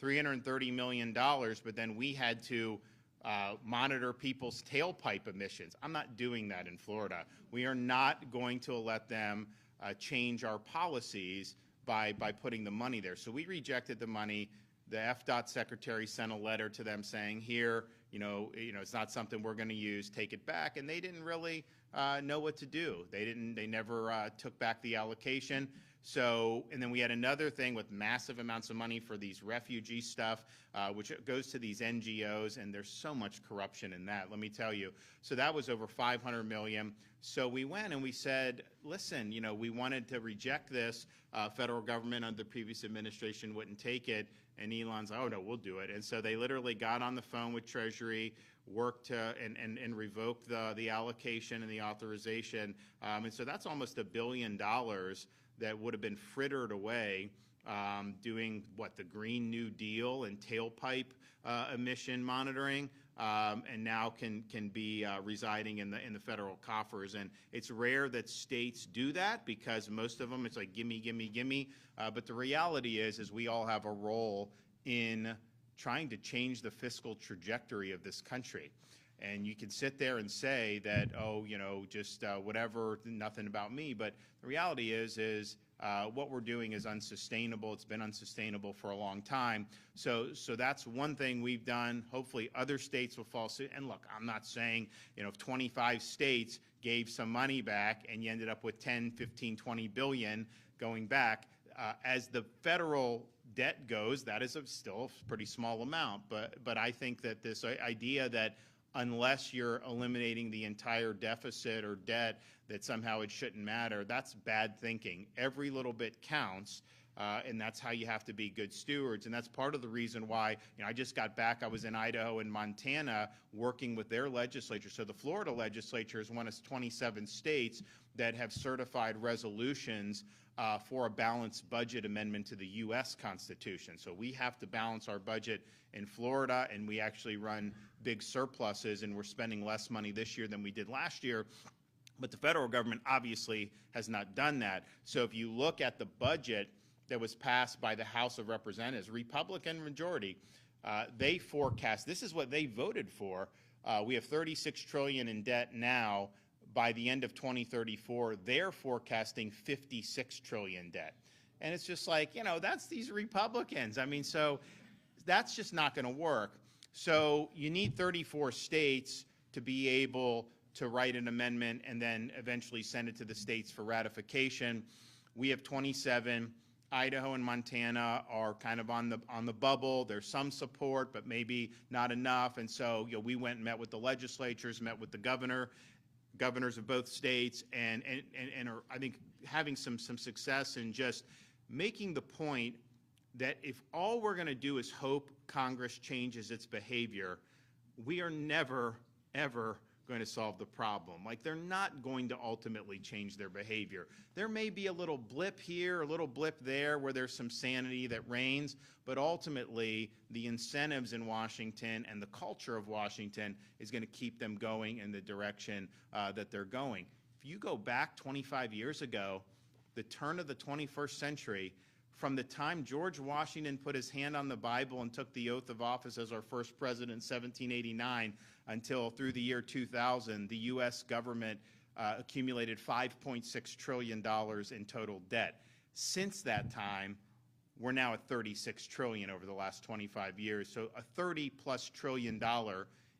$330 million, but then we had to monitor people's tailpipe emissions. I'm not doing that in Florida. We are not going to let them change our policies by putting the money there. So we rejected the money. The FDOT secretary sent a letter to them saying, here, it's not something we're going to use, take it back. And they didn't really know what to do. They never took back the allocation. So, and then we had another thing with massive amounts of money for these refugee stuff, which goes to these NGOs, and there's so much corruption in that, let me tell you. So that was over $500 million. So we went and we said, listen, we wanted to reject this. Federal government under the previous administration wouldn't take it. And Elon's, oh no, we'll do it. And so they literally got on the phone with Treasury, worked and revoked the allocation and the authorization. And so that's almost $1 billion that would have been frittered away doing the Green New Deal and tailpipe emission monitoring, and now can be residing in the federal coffers. And it's rare that states do that because most of them it's like gimme, gimme, gimme. But the reality is we all have a role in trying to change the fiscal trajectory of this country. And you can sit there and say that, oh, just whatever, nothing about me. But the reality is what we're doing is unsustainable. It's been unsustainable for a long time. So that's one thing we've done. Hopefully other states will follow suit. And look, I'm not saying, if 25 states gave some money back and you ended up with 10, 15, 20 billion going back, as the federal debt goes, that is still a pretty small amount. But I think that this idea that unless you're eliminating the entire deficit or debt, that somehow it shouldn't matter, that's bad thinking. Every little bit counts, and that's how you have to be good stewards. And that's part of the reason why, I just got back, I was in Idaho and Montana working with their legislature. So the Florida legislature is one of 27 states that have certified resolutions for a balanced budget amendment to the U.S. Constitution. So we have to balance our budget in Florida, and we actually run big surpluses, and we're spending less money this year than we did last year. But the federal government obviously has not done that. So if you look at the budget that was passed by the House of Representatives, Republican majority, they forecast, this is what they voted for. We have $36 trillion in debt now. By the end of 2034, they're forecasting $56 trillion debt. And it's just like, that's these Republicans. I mean, so that's just not going to work. So you need 34 states to be able to write an amendment and then eventually send it to the states for ratification. We have 27. Idaho and Montana are kind of on the bubble. There's some support, but maybe not enough. And so we went and met with the legislatures, met with the governors of both states, and are, I think, having some success in just making the point that if all we're going to do is hope Congress changes its behavior, we are never, ever going to solve the problem. Like, they're not going to ultimately change their behavior. There may be a little blip here, a little blip there where there's some sanity that reigns, but ultimately the incentives in Washington and the culture of Washington is going to keep them going in the direction that they're going. If you go back 25 years ago, the turn of the 21st century, from the time George Washington put his hand on the Bible and took the oath of office as our first president in 1789 until through the year 2000, the U.S. government accumulated $5.6 trillion in total debt. Since that time, we're now at $36 trillion over the last 25 years. So a $30+ trillion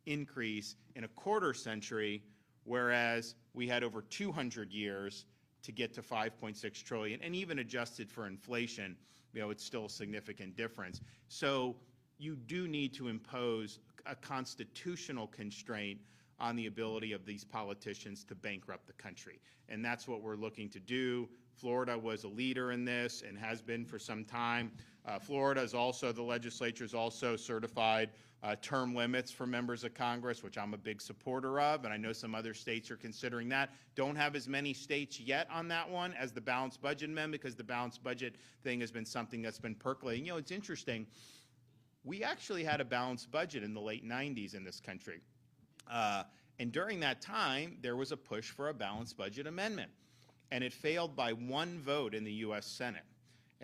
increase in a quarter century, whereas we had over 200 years to get to 5.6 trillion, and even adjusted for inflation, it's still a significant difference. So you do need to impose a constitutional constraint on the ability of these politicians to bankrupt the country. And that's what we're looking to do. Florida was a leader in this and has been for some time. Florida is also, the legislature is also certified term limits for members of Congress, which I'm a big supporter of, and I know some other states are considering that. Don't have as many states yet on that one as the balanced budget amendment, because the balanced budget thing has been something that's been percolating. It's interesting. We actually had a balanced budget in the late 90s in this country. And during that time, there was a push for a balanced budget amendment. And it failed by one vote in the U.S. Senate.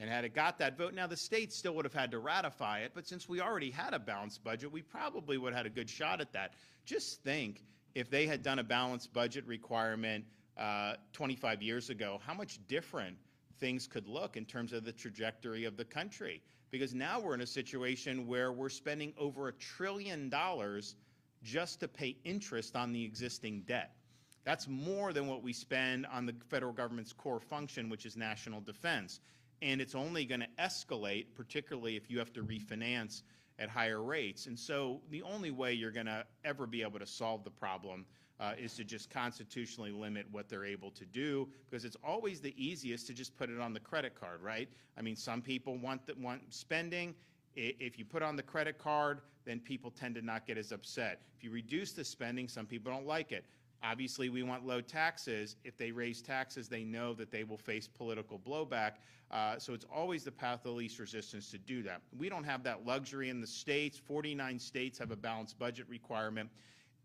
And had it got that vote, now the state still would have had to ratify it, but since we already had a balanced budget, we probably would have had a good shot at that. Just think, if they had done a balanced budget requirement 25 years ago, how much different things could look in terms of the trajectory of the country. Because now we're in a situation where we're spending over $1 trillion just to pay interest on the existing debt. That's more than what we spend on the federal government's core function, which is national defense. And it's only going to escalate, particularly if you have to refinance at higher rates. And so the only way you're going to ever be able to solve the problem is to just constitutionally limit what they're able to do, because it's always the easiest to just put it on the credit card, right? I mean, some people want spending. If you put on the credit card, then people tend to not get as upset. If you reduce the spending, some people don't like it. Obviously, we want low taxes. If they raise taxes, they know that they will face political blowback. So it's always the path of least resistance to do that. We don't have that luxury in the states. 49 states have a balanced budget requirement.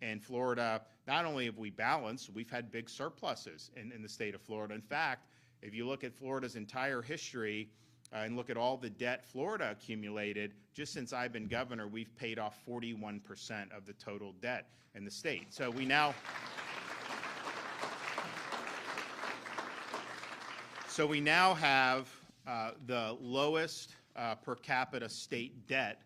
And Florida, not only have we balanced, we've had big surpluses in the state of Florida. In fact, if you look at Florida's entire history and look at all the debt Florida accumulated, just since I've been governor, we've paid off 41% of the total debt in the state. So we now... So we now have the lowest per capita state debt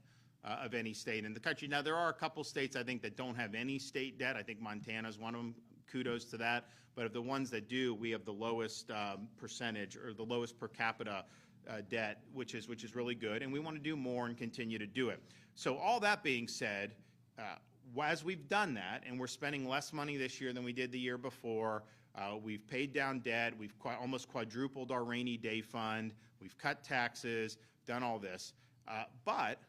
of any state in the country. Now, there are a couple states, I think, that don't have any state debt. I think Montana's one of them. Kudos to that. But of the ones that do, we have the lowest percentage, or the lowest per capita debt, which is really good. And we want to do more and continue to do it. So all that being said, as we've done that, and we're spending less money this year than we did the year before, we've paid down debt, we've almost quadrupled our rainy day fund, we've cut taxes, done all this. But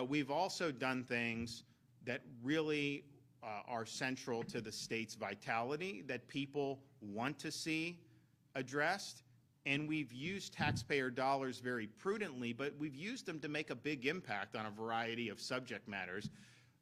we've also done things that really are central to the state's vitality, that people want to see addressed. And we've used taxpayer dollars very prudently, but we've used them to make a big impact on a variety of subject matters.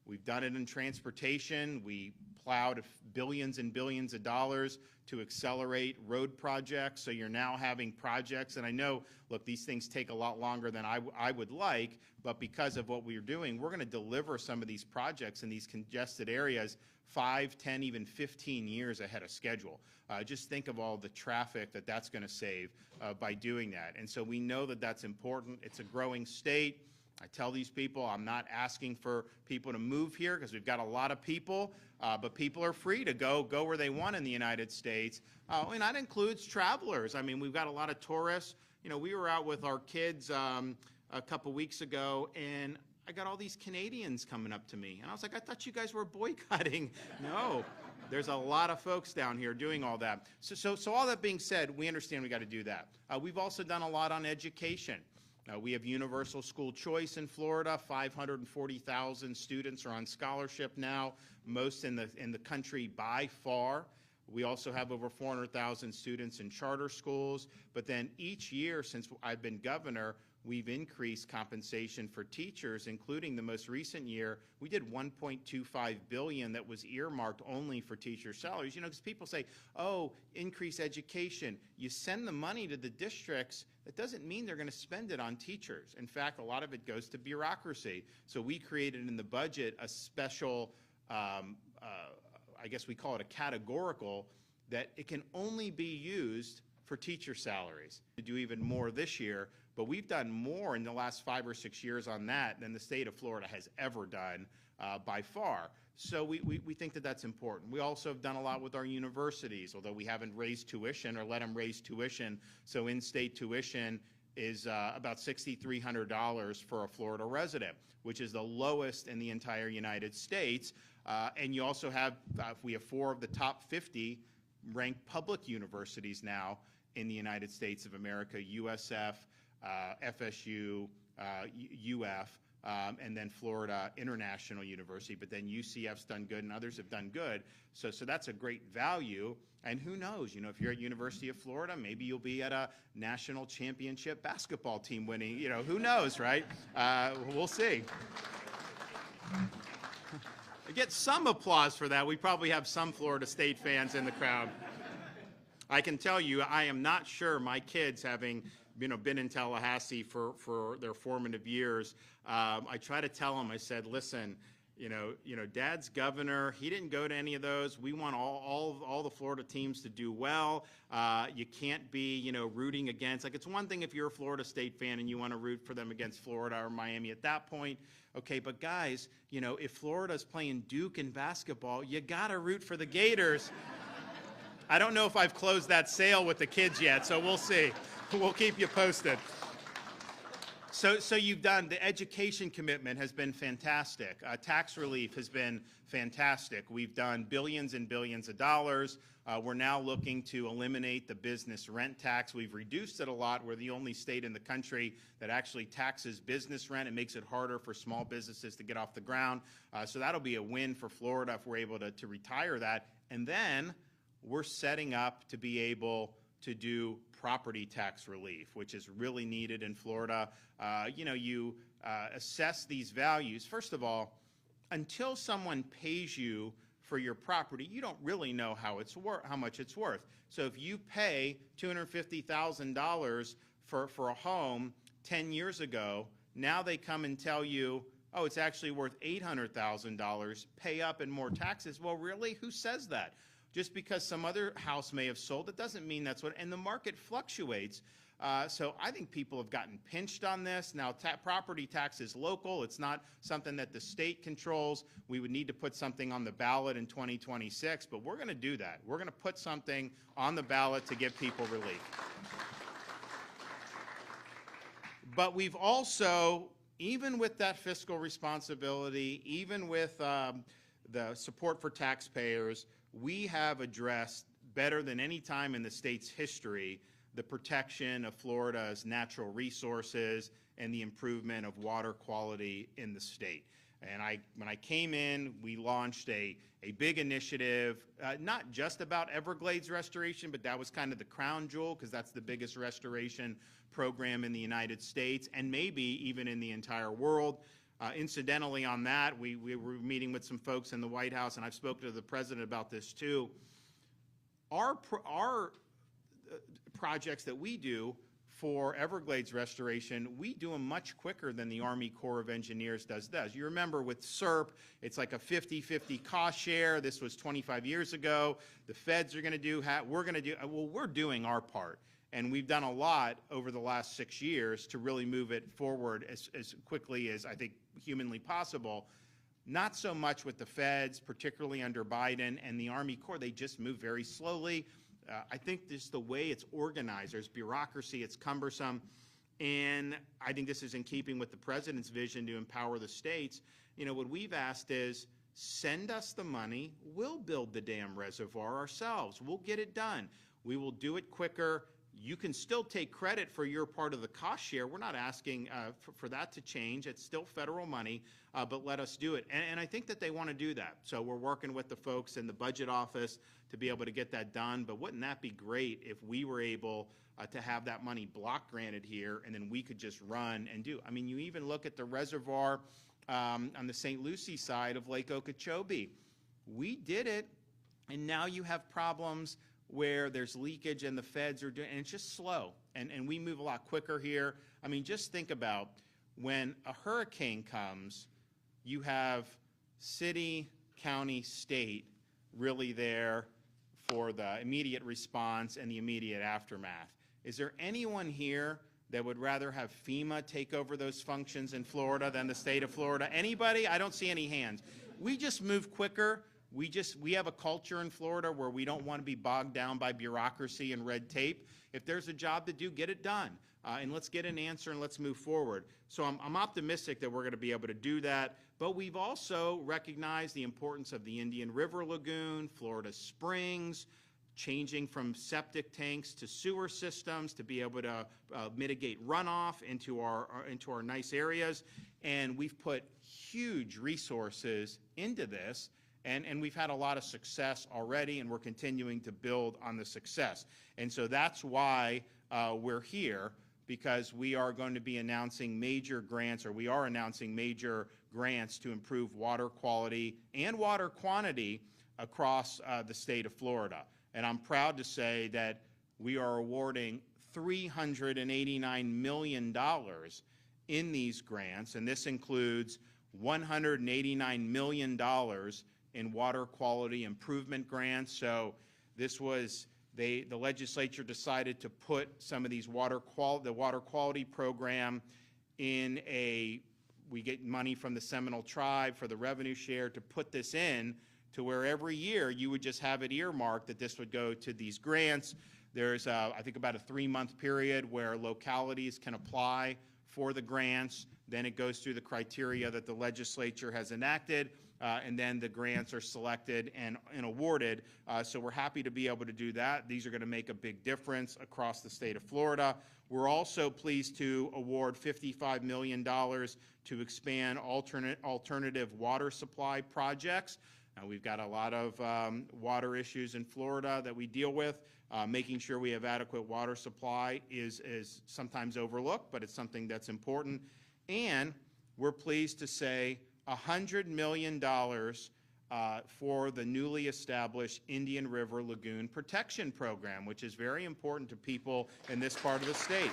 We've done it in transportation. We plowed billions and billions of dollars to accelerate road projects. So you're now having projects, and I know, look, these things take a lot longer than I would like, but because of what we're doing, we're going to deliver some of these projects in these congested areas 5, 10, even 15 years ahead of schedule. Just think of all the traffic that's going to save by doing that. And so we know that that's important. It's a growing state. I tell these people I'm not asking for people to move here because we've got a lot of people, but people are free to go where they want in the United States. And that includes travelers. I mean, we've got a lot of tourists. You know, we were out with our kids a couple weeks ago, and I got all these Canadians coming up to me. And I was like, I thought you guys were boycotting. No, there's a lot of folks down here doing all that. So all that being said, we understand we got to do that. We've also done a lot on education. We have universal school choice in Florida. 540,000 students are on scholarship now, most in the country by far. We also have over 400,000 students in charter schools. But then each year since I've been governor, we've increased compensation for teachers, including the most recent year. We did $1.25 billion that was earmarked only for teacher salaries. You know, because people say, oh, increase education. You send the money to the districts. That doesn't mean they're going to spend it on teachers. In fact, a lot of it goes to bureaucracy. So we created in the budget a special, I guess we call it a categorical, that it can only be used for teacher salaries. To do even more this year, but we've done more in the last 5 or 6 years on that than the state of Florida has ever done by far. So we think that that's important. We also have done a lot with our universities, although we haven't raised tuition or let them raise tuition. So in-state tuition is about $6,300 for a Florida resident, which is the lowest in the entire United States. And you also have, we have 4 of the top 50 ranked public universities now in the United States of America: USF, FSU, UF, and then Florida International University. But then UCF's done good and others have done good. So that's a great value. And who knows, you know, if you're at University of Florida, maybe you'll be at a national championship basketball team winning, you know, who knows, right? We'll see. I get some applause for that. We probably have some Florida State fans in the crowd. I can tell you, I am not sure my kids having been in Tallahassee for their formative years, I try to tell them, I said, listen, Dad's governor, he didn't go to any of those. We want all the Florida teams to do well. You can't be, rooting against, like, it's one thing if you're a Florida State fan and you want to root for them against Florida or Miami at that point. Okay, but guys, if Florida's playing Duke in basketball, you got to root for the Gators. I don't know if I've closed that sale with the kids yet, so we'll see. We'll keep you posted. So you've done, the education commitment has been fantastic. Tax relief has been fantastic. We've done billions and billions of dollars. We're now looking to eliminate the business rent tax. We've reduced it a lot. We're the only state in the country that actually taxes business rent. It makes it harder for small businesses to get off the ground. So that'll be a win for Florida if we're able to retire that. And then we're setting up to be able to do property tax relief, which is really needed in Florida. You assess these values. First of all, until someone pays you for your property, you don't really know how much it's worth. So if you pay $250,000 for a home 10 years ago, now they come and tell you, oh, it's actually worth $800,000, pay up in more taxes. Well, really? Who says that? Just because some other house may have sold, it doesn't mean that's what, and the market fluctuates. So I think people have gotten pinched on this. Now, property tax is local. It's not something that the state controls. We would need to put something on the ballot in 2026, but we're going to do that. We're going to put something on the ballot to give people relief. But we've also, even with that fiscal responsibility, even with the support for taxpayers, we have addressed better than any time in the state's history the protection of Florida's natural resources and the improvement of water quality in the state. And when I came in, we launched a big initiative, not just about Everglades restoration, but that was kind of the crown jewel because that's the biggest restoration program in the United States and maybe even in the entire world. Incidentally on that, we were meeting with some folks in the White House, and I've spoken to the president about this too. Our projects that we do for Everglades restoration, we do them much quicker than the Army Corps of Engineers does. You remember with SERP, it's like a 50-50 cost share. This was 25 years ago. The feds are going to do, we're doing our part. And we've done a lot over the last 6 years to really move it forward as quickly as I think humanly possible. Not so much with the feds, particularly under Biden and the Army Corps. They just move very slowly. I think this is the way it's organized. There's bureaucracy, it's cumbersome. And I think this is in keeping with the president's vision to empower the states. What we've asked is, send us the money, we'll build the dam reservoir ourselves. We'll get it done. We will do it quicker. You can still take credit for your part of the cost share. We're not asking for that to change. It's still federal money, but let us do it. And I think that they want to do that. So we're working with the folks in the budget office to be able to get that done. But wouldn't that be great if we were able to have that money block granted here and then we could just run and do? I mean, you even look at the reservoir on the St. Lucie side of Lake Okeechobee. We did it, and now you have problems where there's leakage and the feds are doing, and it's just slow. And we move a lot quicker here. I mean, just think about when a hurricane comes, you have city, county, state really there for the immediate response and the immediate aftermath. Is there anyone here that would rather have FEMA take over those functions in Florida than the state of Florida? Anybody? I don't see any hands. We just move quicker. We have a culture in Florida where we don't want to be bogged down by bureaucracy and red tape. If there's a job to do, get it done. And let's get an answer and let's move forward. So I'm optimistic that we're going to be able to do that. But we've also recognized the importance of the Indian River Lagoon, Florida Springs, changing from septic tanks to sewer systems to be able to mitigate runoff into our nice areas. And we've put huge resources into this. And we've had a lot of success already, and we're continuing to build on the success. And so that's why we're here, because we are going to be announcing major grants, or we are announcing major grants to improve water quality and water quantity across the state of Florida. And I'm proud to say that we are awarding $389 million in these grants, and this includes $189 million in water quality improvement grants. So this was, the legislature decided to put some of these the water quality program in we get money from the Seminole tribe for the revenue share to put this in to where every year you would just have it earmarked that this would go to these grants. There's, I think, about a 3-month period where localities can apply for the grants. Then it goes through the criteria that the legislature has enacted, and then the grants are selected and awarded. So we're happy to be able to do that. These are going to make a big difference across the state of Florida. We're also pleased to award $55 million to expand alternative water supply projects. We've got a lot of water issues in Florida that we deal with. Making sure we have adequate water supply is sometimes overlooked, but it's something that's important. And we're pleased to say $100 million for the newly established Indian River Lagoon Protection Program, which is very important to people in this part of the state.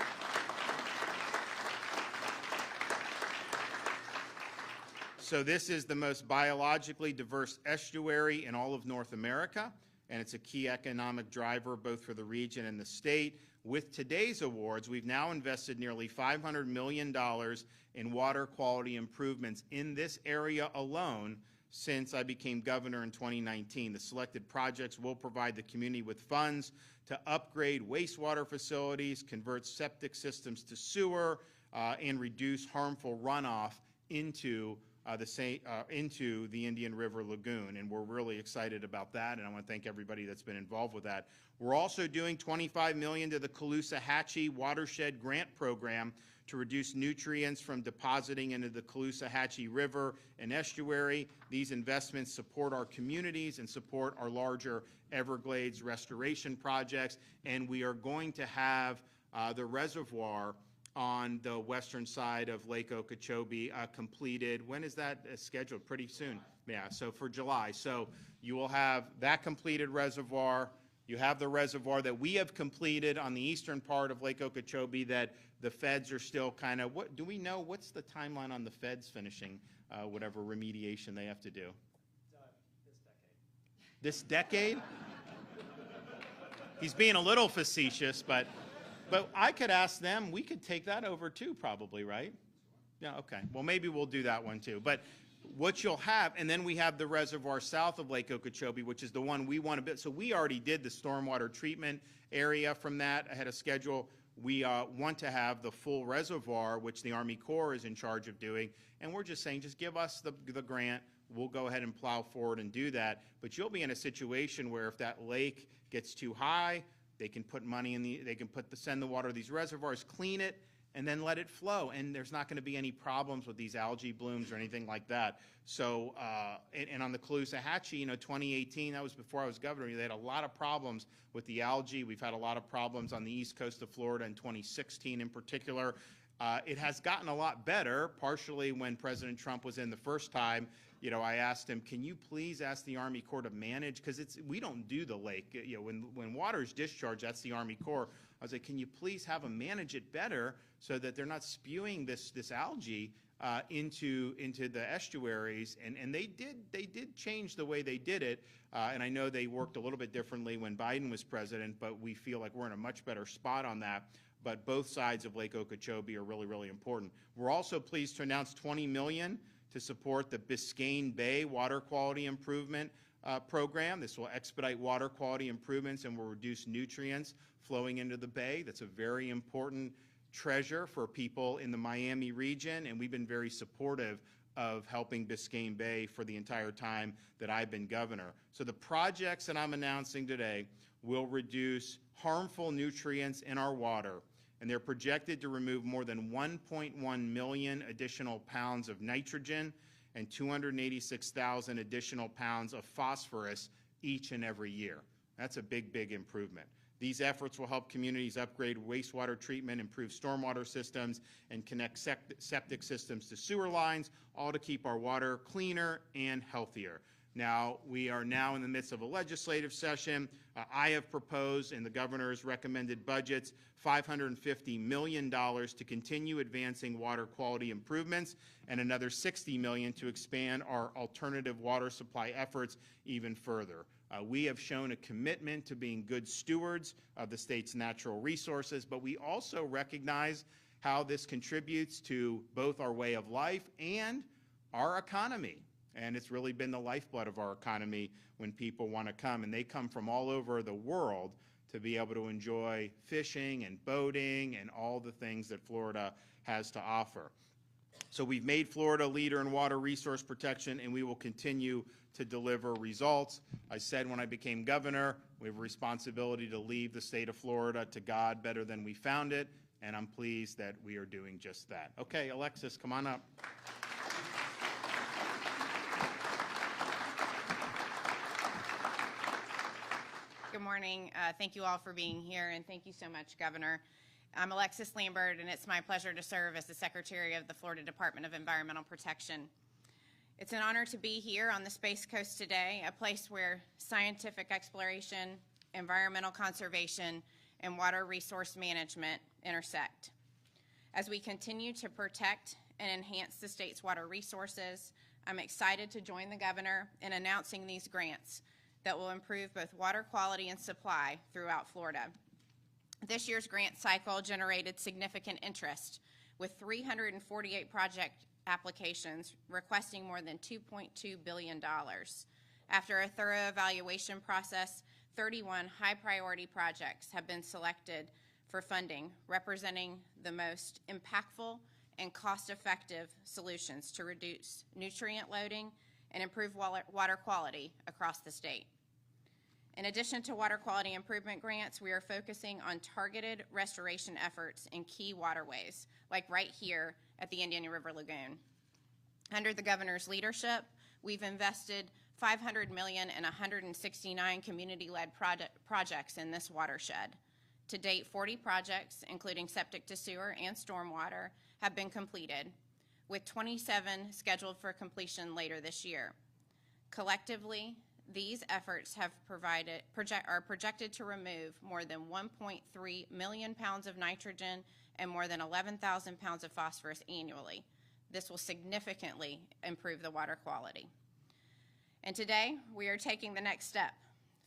So this is the most biologically diverse estuary in all of North America, and it's a key economic driver both for the region and the state. With today's awards, we've now invested nearly $500 million in water quality improvements in this area alone since I became governor in 2019. The selected projects will provide the community with funds to upgrade wastewater facilities, convert septic systems to sewer, and reduce harmful runoff into the Indian River Lagoon, and we're really excited about that, and I want to thank everybody that's been involved with that. We're also doing $25 million to the Caloosahatchee Watershed Grant Program to reduce nutrients from depositing into the Caloosahatchee River and estuary. These investments support our communities and support our larger Everglades restoration projects, and we are going to have the reservoir on the western side of Lake Okeechobee completed. When is that scheduled? Pretty soon. Yeah, so for July. So you will have that completed reservoir. You have the reservoir that we have completed on the eastern part of Lake Okeechobee that the feds are still kind of, what do we know? What's the timeline on the feds finishing whatever remediation they have to do? This decade? He's being a little facetious, but I could ask them, we could take that over too, probably, right? Yeah, okay. Well, maybe we'll do that one too. But what you'll have, and then we have the reservoir south of Lake Okeechobee, which is the one we want to build. So we already did the stormwater treatment area from that ahead of schedule. We want to have the full reservoir, which the Army Corps is in charge of doing. And we're just saying, just give us the grant. We'll go ahead and plow forward and do that. But you'll be in a situation where if that lake gets too high, they can put money in they can send the water to these reservoirs, clean it, and then let it flow. And there's not going to be any problems with these algae blooms or anything like that. So, and on the Caloosahatchee, 2018, that was before I was governor, they had a lot of problems with the algae. We've had a lot of problems on the east coast of Florida in 2016 in particular. It has gotten a lot better, partially when President Trump was in the first time. I asked him, can you please ask the Army Corps to manage, because we don't do the lake. When water is discharged, that's the Army Corps. I was like, can you please have them manage it better so that they're not spewing this algae into the estuaries? And they did change the way they did it. And I know they worked a little bit differently when Biden was president, but we feel like we're in a much better spot on that. But both sides of Lake Okeechobee are really, really important. We're also pleased to announce $20 million to support the Biscayne Bay Water Quality Improvement Program. This will expedite water quality improvements and will reduce nutrients flowing into the bay. That's a very important treasure for people in the Miami region, and we've been very supportive of helping Biscayne Bay for the entire time that I've been governor. So the projects that I'm announcing today will reduce harmful nutrients in our water, and they're projected to remove more than 1.1 million additional pounds of nitrogen and 286,000 additional pounds of phosphorus each and every year. That's a big, big improvement. These efforts will help communities upgrade wastewater treatment, improve stormwater systems, and connect septic systems to sewer lines, all to keep our water cleaner and healthier. Now, we are now in the midst of a legislative session. I have proposed in the governor's recommended budgets $550 million to continue advancing water quality improvements and another $60 million to expand our alternative water supply efforts even further. We have shown a commitment to being good stewards of the state's natural resources, but we also recognize how this contributes to both our way of life and our economy. And it's really been the lifeblood of our economy when people want to come. And they come from all over the world to be able to enjoy fishing and boating and all the things that Florida has to offer. So we've made Florida a leader in water resource protection, and we will continue to deliver results. I said when I became governor, we have a responsibility to leave the state of Florida to God better than we found it, and I'm pleased that we are doing just that. Okay, Alexis, come on up. Good morning. Thank you all for being here, and thank you so much, Governor. I'm Alexis Lambert, and it's my pleasure to serve as the Secretary of the Florida Department of Environmental Protection. It's an honor to be here on the Space Coast today, a place where scientific exploration, environmental conservation, and water resource management intersect. As we continue to protect and enhance the state's water resources, I'm excited to join the Governor in announcing these grants that will improve both water quality and supply throughout Florida. This year's grant cycle generated significant interest, with 348 project applications requesting more than $2.2 billion. After a thorough evaluation process, 31 high-priority projects have been selected for funding, representing the most impactful and cost-effective solutions to reduce nutrient loading and improve water quality across the state. In addition to water quality improvement grants, we are focusing on targeted restoration efforts in key waterways, like right here at the Indian River Lagoon. Under the governor's leadership, we've invested $500 million in 169 community-led projects in this watershed. To date, 40 projects, including septic to sewer and stormwater, have been completed, with 27 scheduled for completion later this year. Collectively, these efforts have are projected to remove more than 1.3 million pounds of nitrogen and more than 11,000 pounds of phosphorus annually. This will significantly improve the water quality. And today, we are taking the next step,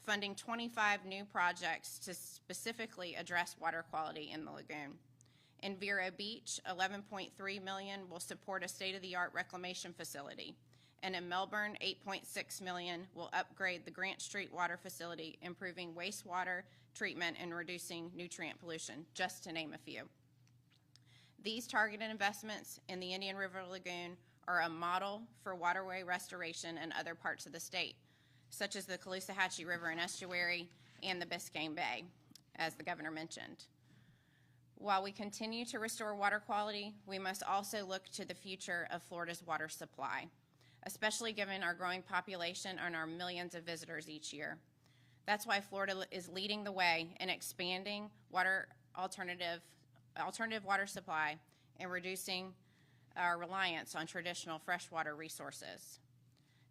funding 25 new projects to specifically address water quality in the lagoon. In Vero Beach, $11.3 million will support a state-of-the-art reclamation facility. And in Melbourne, $8.6 million will upgrade the Grant Street water facility, improving wastewater treatment and reducing nutrient pollution, just to name a few. These targeted investments in the Indian River Lagoon are a model for waterway restoration in other parts of the state, such as the Caloosahatchee River and Estuary and the Biscayne Bay, as the governor mentioned. While we continue to restore water quality, we must also look to the future of Florida's water supply, especially given our growing population and our millions of visitors each year. That's why Florida is leading the way in expanding alternative water supply and reducing our reliance on traditional freshwater resources.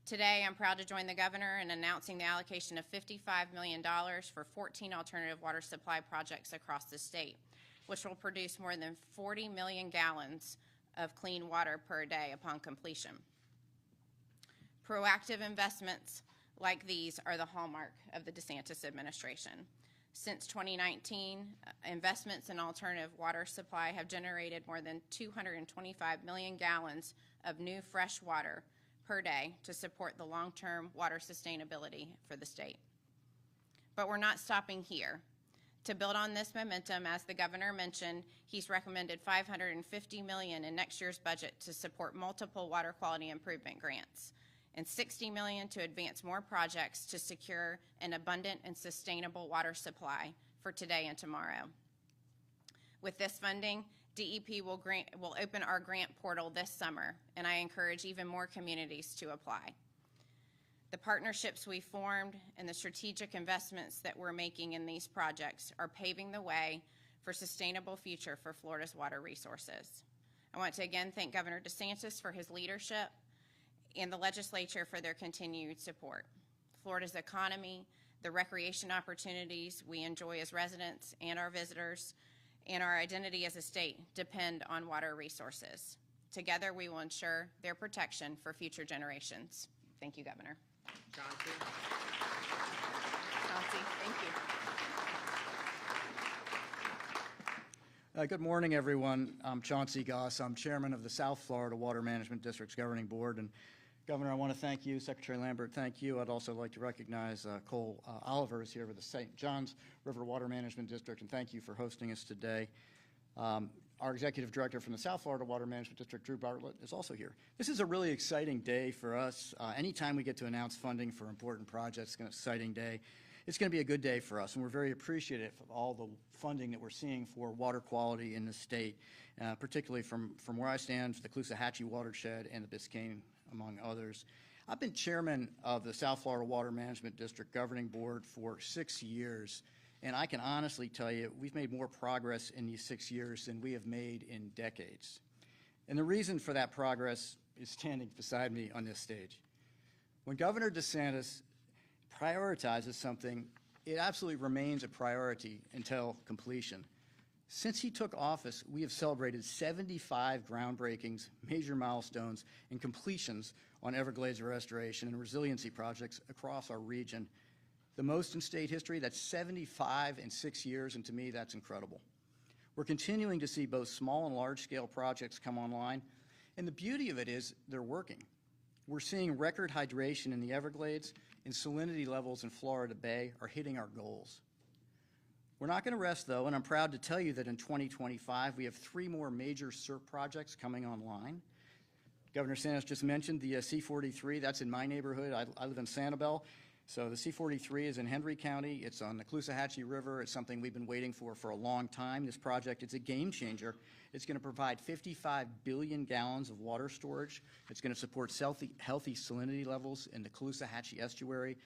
Today, I'm proud to join the governor in announcing the allocation of $55 million for 14 alternative water supply projects across the state, which will produce more than 40 million gallons of clean water per day upon completion. Proactive investments like these are the hallmark of the DeSantis administration. Since 2019, investments in alternative water supply have generated more than 225 million gallons of new fresh water per day to support the long-term water sustainability for the state. But we're not stopping here. To build on this momentum, as the governor mentioned, he's recommended $550 million in next year's budget to support multiple water quality improvement grants, and $60 million to advance more projects to secure an abundant and sustainable water supply for today and tomorrow. With this funding, DEP will open our grant portal this summer, and I encourage even more communities to apply. The partnerships we formed and the strategic investments that we're making in these projects are paving the way for a sustainable future for Florida's water resources. I want to again thank Governor DeSantis for his leadership and the legislature for their continued support. Florida's economy, the recreation opportunities we enjoy as residents and our visitors, and our identity as a state depend on water resources. Together, we will ensure their protection for future generations. Thank you, Governor. Chauncey? Chauncey, thank you. Good morning, everyone. I'm Chauncey Goss. I'm chairman of the South Florida Water Management District's governing board. And Governor, I want to thank you. Secretary Lambert, thank you. I'd also like to recognize Cole Oliver is here with the St. Johns River Water Management District, and thank you for hosting us today. Our executive director from the South Florida Water Management District, Drew Bartlett, is also here. This is a really exciting day for us. Anytime we get to announce funding for important projects, it's an exciting day. It's going to be a good day for us, and we're very appreciative of all the funding that we're seeing for water quality in the state, particularly from where I stand, the Caloosahatchee watershed and the Biscayne, among others. I've been chairman of the South Florida Water Management District Governing Board for 6 years, and I can honestly tell you we've made more progress in these 6 years than we have made in decades. And the reason for that progress is standing beside me on this stage. When Governor DeSantis prioritizes something, it absolutely remains a priority until completion. Since he took office, we have celebrated 75 groundbreakings, major milestones, and completions on Everglades restoration and resiliency projects across our region. The most in state history. That's 75 in 6 years, and to me, that's incredible. We're continuing to see both small and large-scale projects come online, and the beauty of it is they're working. We're seeing record hydration in the Everglades, and salinity levels in Florida Bay are hitting our goals. We're not going to rest, though, and I'm proud to tell you that in 2025, we have 3 more major SERP projects coming online. Governor DeSantis just mentioned the C-43. That's in my neighborhood. I live in Sanibel. So the C-43 is in Hendry County. It's on the Caloosahatchee River. It's something we've been waiting for a long time. This project, it's a game changer. It's going to provide 55 billion gallons of water storage. It's going to support healthy salinity levels in the Caloosahatchee estuary.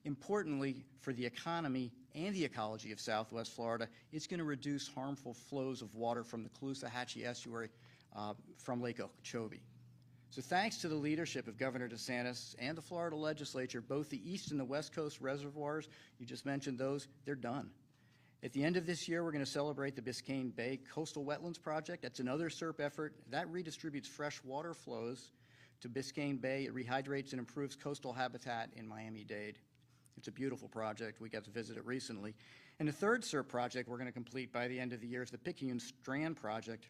Importantly, for the economy and the ecology of Southwest Florida, it's going to reduce harmful flows of water from the Caloosahatchee estuary from Lake Okeechobee. So thanks to the leadership of Governor DeSantis and the Florida legislature, both the East and the West Coast reservoirs, you just mentioned those, they're done. At the end of this year, we're going to celebrate the Biscayne Bay Coastal Wetlands Project. That's another SERP effort. That redistributes fresh water flows to Biscayne Bay. It rehydrates and improves coastal habitat in Miami-Dade. It's a beautiful project. We got to visit it recently. And the third SERP project we're going to complete by the end of the year is the Picayune Strand Project.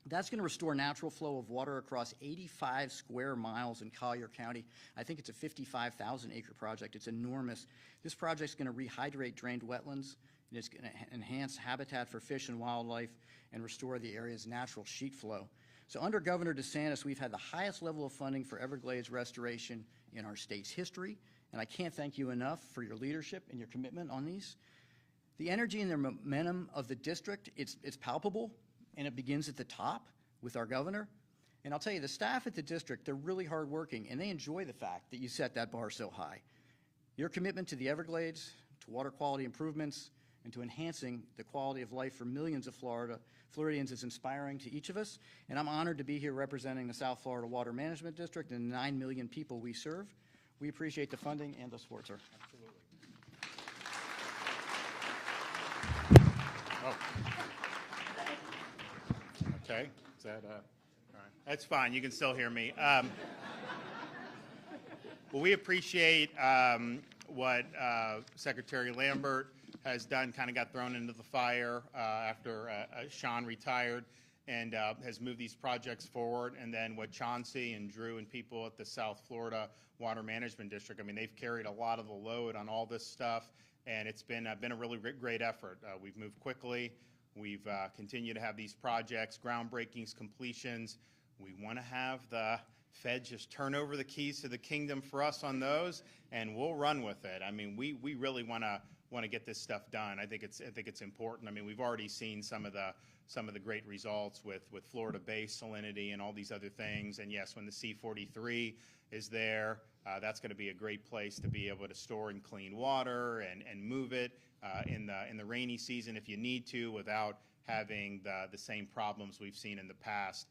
That's going to restore natural flow of water across 85 square miles in Collier County. I think it's a 55,000 acre project. It's enormous. This project's going to rehydrate drained wetlands. And it's going to enhance habitat for fish and wildlife and restore the area's natural sheet flow. So under Governor DeSantis, we've had the highest level of funding for Everglades restoration in our state's history. And I can't thank you enough for your leadership and your commitment on these. The energy and the momentum of the district, it's palpable. And it begins at the top with our governor. And I'll tell you, the staff at the district, they're really hardworking, and they enjoy the fact that you set that bar so high. Your commitment to the Everglades, to water quality improvements, and to enhancing the quality of life for millions of Floridians is inspiring to each of us. And I'm honored to be here representing the South Florida Water Management District and the 9 million people we serve. We appreciate the funding and the support, sir. Absolutely. Oh. Okay, is that, all right. That's fine, you can still hear me. Well, we appreciate what Secretary Lambert has done, kind of got thrown into the fire after Sean retired, and has moved these projects forward. And then what Chauncey and Drew and people at the South Florida Water Management District, I mean, they've carried a lot of the load on all this stuff, and it's been a really great effort. We've moved quickly. We've continued to have these projects, groundbreakings, completions. We want to have the Fed just turn over the keys to the kingdom for us on those, and we'll run with it. I mean, we really want to get this stuff done. I think it's important. I mean, we've already seen some of the great results with Florida Bay salinity and all these other things. And yes, when the C-43 is there, that's going to be a great place to be able to store and clean water and move it in the rainy season if you need to, without having the same problems we've seen in the past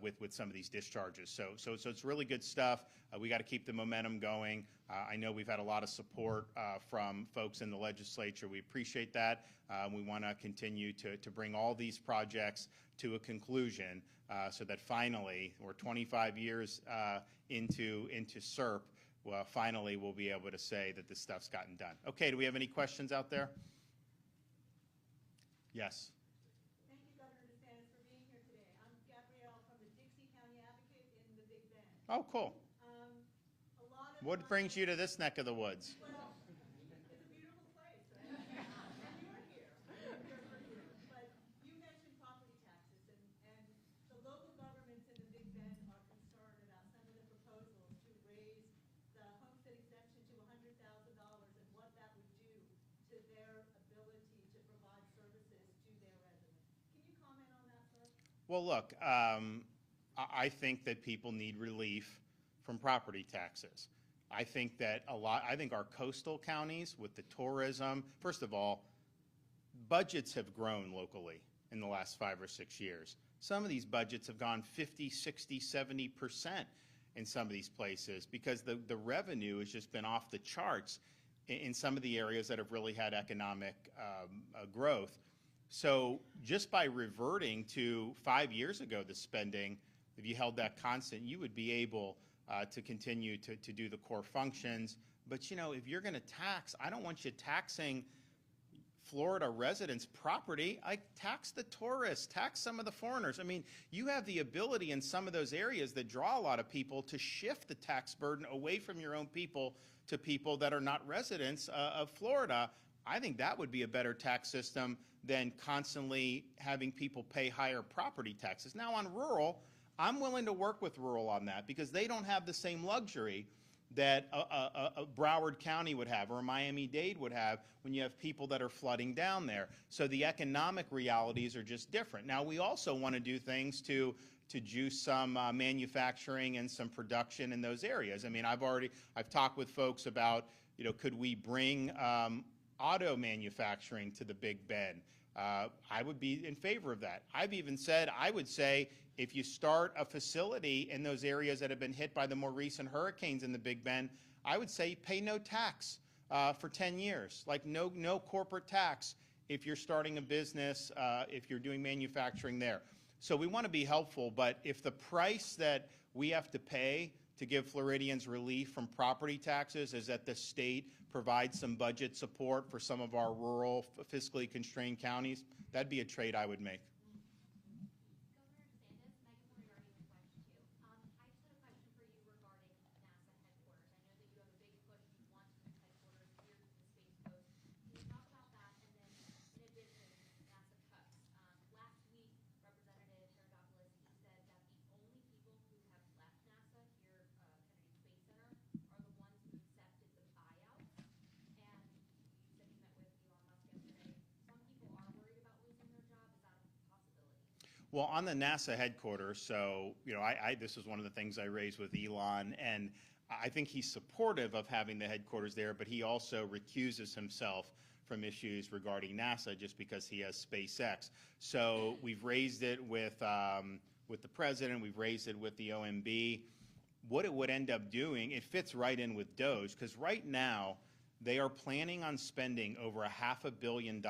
with some of these discharges. So it's really good stuff. We got to keep the momentum going. I know we've had a lot of support from folks in the legislature. We appreciate that. We want to continue to bring all these projects to a conclusion so that finally, we're 25 years into SERP, well, finally we'll be able to say that this stuff's gotten done. Okay, do we have any questions out there? Yes. Thank you, Governor DeSantis, for being here today. I'm Gabrielle from the Dixie County Advocate in the Big Bend. Oh, cool. A lot of What brings you to this neck of the woods? Well, it's a beautiful place, right? And you're here. You're here. But you mentioned property taxes, and the local governments in the Big Bend are concerned about some of the proposals to raise the homestead exemption to $100,000 and what that would do to their ability to provide services to their residents. Can you comment on that, sir? Well, look, I think that people need relief from property taxes. I think that I think our coastal counties with the tourism, first of all, budgets have grown locally in the last 5 or 6 years. Some of these budgets have gone 50, 60, 70% in some of these places because the revenue has just been off the charts in some of the areas that have really had economic growth. So just by reverting to 5 years ago, the spending, if you held that constant, you would be able to continue to do the core functions. But, you know, if you're going to tax, I don't want you taxing Florida residents' property. I tax the tourists, tax some of the foreigners. I mean, you have the ability in some of those areas that draw a lot of people to shift the tax burden away from your own people to people that are not residents of Florida. I think that would be a better tax system than constantly having people pay higher property taxes. Now, on rural, I'm willing to work with rural on that because they don't have the same luxury that a Broward County would have or a Miami-Dade would have when you have people that are flooding down there. So the economic realities are just different. Now, we also want to do things to juice some manufacturing and some production in those areas. I mean, I've talked with folks about, you know, could we bring auto manufacturing to the Big Bend? I would be in favor of that. I've even said, I would say, if you start a facility in those areas that have been hit by the more recent hurricanes in the Big Bend, I would say pay no tax for 10 years, like no corporate tax if you're starting a business, if you're doing manufacturing there. So we want to be helpful, but if the price that we have to pay to give Floridians relief from property taxes is that the state provides some budget support for some of our rural, fiscally constrained counties, that'd be a trade I would make. Well, on the NASA headquarters, so, you know, this was one of the things I raised with Elon, and I think he's supportive of having the headquarters there, but he also recuses himself from issues regarding NASA just because he has SpaceX. So we've raised it with the president, we've raised it with the OMB. What it would end up doing, it fits right in with DOGE, because right now they are planning on spending over $500 million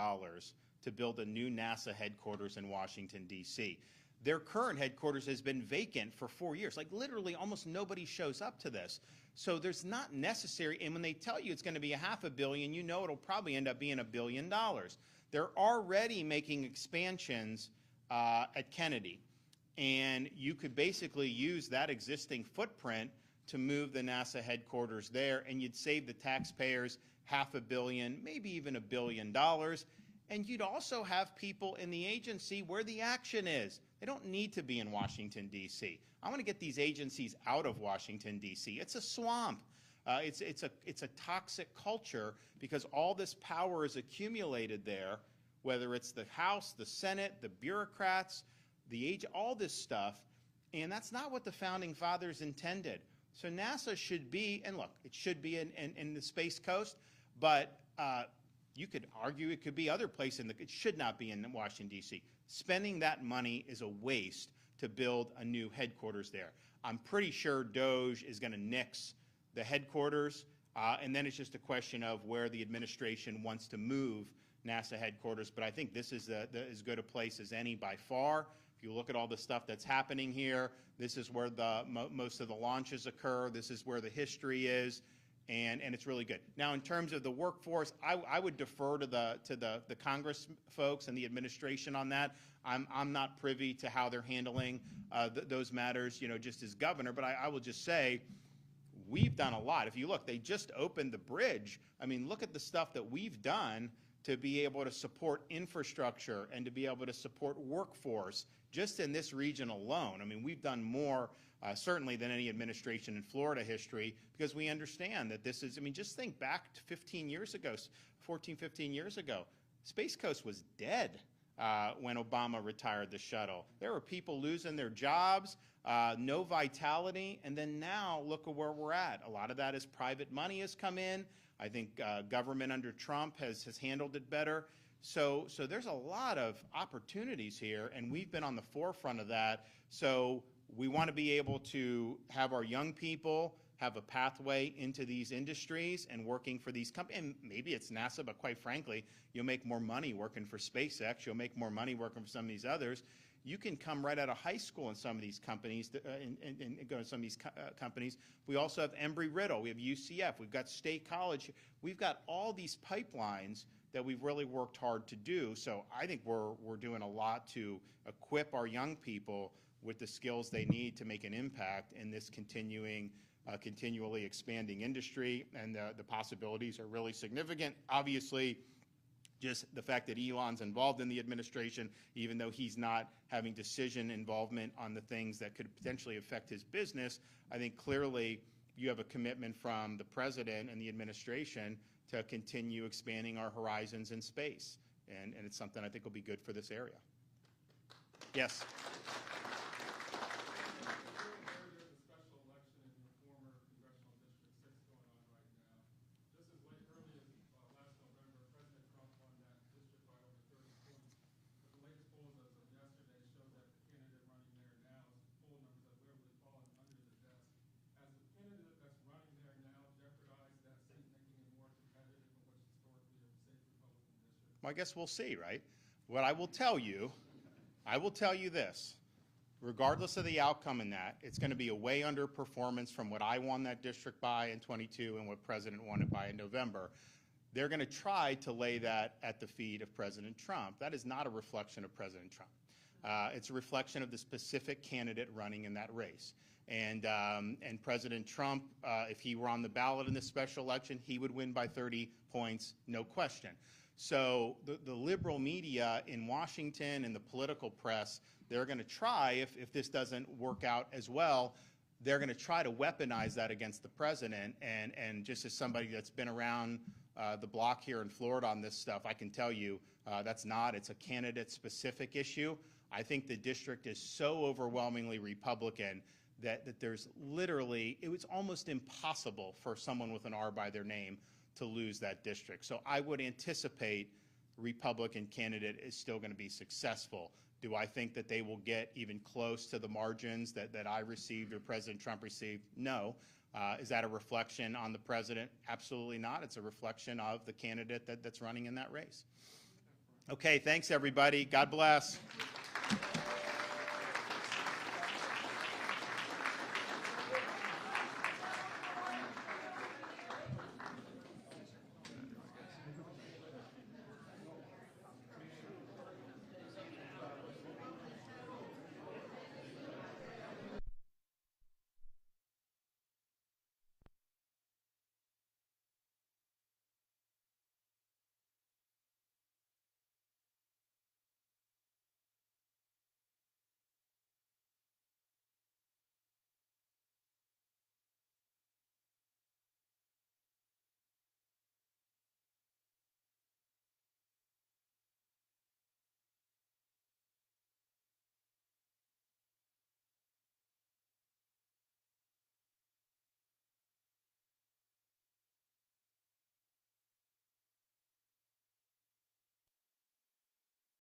to build a new NASA headquarters in Washington, D.C. Their current headquarters has been vacant for 4 years. Like literally almost nobody shows up to this. So there's not necessary, and when they tell you it's going to be $500 million, you know it'll probably end up being $1 billion. They're already making expansions at Kennedy, and you could basically use that existing footprint to move the NASA headquarters there, and you'd save the taxpayers $500 million, maybe even $1 billion. And you'd also have people in the agency where the action is. They don't need to be in Washington, D.C. I want to get these agencies out of Washington, D.C. It's a swamp. It's a toxic culture because all this power is accumulated there, whether it's the House, the Senate, the bureaucrats, all this stuff, and that's not what the Founding Fathers intended. So NASA should be, and look, it should be in the Space Coast, but you could argue it could be other places. It should not be in Washington, D.C. Spending that money is a waste to build a new headquarters there. I'm pretty sure DOGE is going to nix the headquarters, and then it's just a question of where the administration wants to move NASA headquarters. But I think this is as good a place as any by far. If you look at all the stuff that's happening here, this is where most of the launches occur. This is where the history is, and it's really good. Now, in terms of the workforce, I would defer to the Congress folks and the administration on that. I'm not privy to how they're handling those matters, just as governor. But I will just say, we've done a lot. If you look, they just opened the bridge. I mean, look at the stuff that we've done to be able to support infrastructure and to be able to support workforce just in this region alone. I mean, we've done more certainly than any administration in Florida history, because we understand that this is, I mean, just think back to 15 years ago, 14, 15 years ago, Space Coast was dead when Obama retired the shuttle. There were people losing their jobs, no vitality, and then now look at where we're at. A lot of that is private money has come in. I think government under Trump has handled it better. So there's a lot of opportunities here, and we've been on the forefront of that. So we want to be able to have our young people have a pathway into these industries and working for these companies. And maybe it's NASA, but quite frankly, you'll make more money working for SpaceX. You'll make more money working for some of these others. You can come right out of high school in some of these companies and go to some of these companies. We also have Embry-Riddle. We have UCF. We've got State College. We've got all these pipelines that we've really worked hard to do. So I think we're doing a lot to equip our young people with the skills they need to make an impact in this continually expanding industry, and the possibilities are really significant. Obviously, just the fact that Elon's involved in the administration, even though he's not having decision involvement on the things that could potentially affect his business, I think clearly you have a commitment from the president and the administration to continue expanding our horizons in space. And it's something I think will be good for this area. Yes? Well, I guess we'll see, right? What I will tell you this. Regardless of the outcome in that, it's going to be a way underperformance from what I won that district by in '22 and what President won it by in November. They're going to try to lay that at the feet of President Trump. That is not a reflection of President Trump. It's a reflection of the specific candidate running in that race. And President Trump, if he were on the ballot in this special election, he would win by 30 points, no question. So the liberal media in Washington and the political press, they're going to try, if this doesn't work out as well, they're going to try to weaponize that against the president. And just as somebody that's been around the block here in Florida on this stuff, I can tell you it's a candidate-specific issue. I think the district is so overwhelmingly Republican that there's literally, it was almost impossible for someone with an R by their name to lose that district. So I would anticipate the Republican candidate is still going to be successful. Do I think that they will get even close to the margins that I received or President Trump received? No. Is that a reflection on the president? Absolutely not. It's a reflection of the candidate that's running in that race. Okay, thanks everybody. God bless.